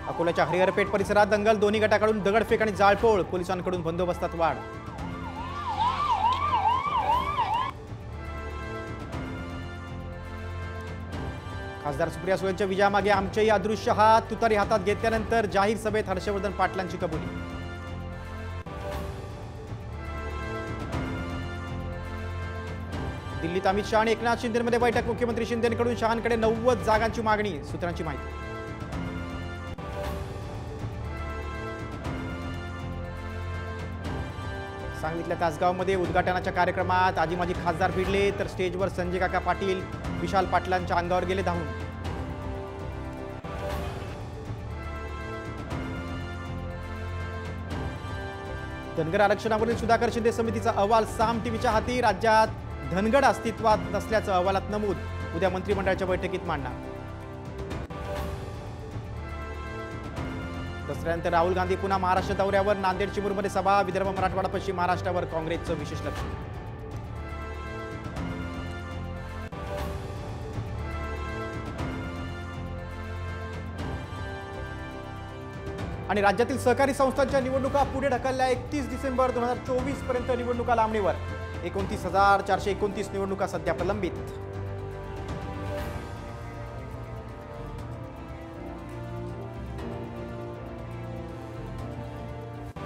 अकोल्याच्या हरिहरपेठ परिसरात दंगल, दोन्ही गटाकडून दगडफेक आणि जाळपोळ, पोलिसांकडून बंदोबस्तात वाढ। खासदार सुप्रिया सुळेंच्या विजयामागे आमचेही अदृश्य हात, तुतारी हातात घेतल्यानंतर जाहीर सभेत हर्षवर्धन पाटलांची कबुली। दिल्लीत अमित शहा आणि एकनाथ शिंदेमध्ये बैठक, मुख्यमंत्री शिंदेकडून शहांकडे 90 जागांची मागणी, सूत्रांची माहिती। सांगलीतल्या तासगावमध्ये उद्घाटनाच्या कार्यक्रमात आजी माजी खासदार भिडले, तर स्टेजवर संजय काका पाटील विशाल पाटलांच्या अंगावर गेले धावून। धनगर आरक्षणावरील सुधाकर शिंदे समितीचा अहवाल साम टीव्हीच्या हाती, राज्यात धनगर अस्तित्वात नसल्याचं अहवालात नमूद, उद्या मंत्रिमंडळाच्या बैठकीत मांडणार। दसऱ्यानंतर राहुल गांधी पुन्हा महाराष्ट्र दौऱ्यावर, नांदेड चिमूरमध्ये सभा, विदर्भ मराठवाडा पश्चिम महाराष्ट्रावर काँग्रेसचं विशेष लक्ष। आणि राज्यातील सहकारी संस्थांच्या निवडणुका पुढे ढकलल्या, 31 डिसेंबर 2024 पर्यंत निवडणुका लांबणीवर, 29,429 निवडणुका सध्या प्रलंबित।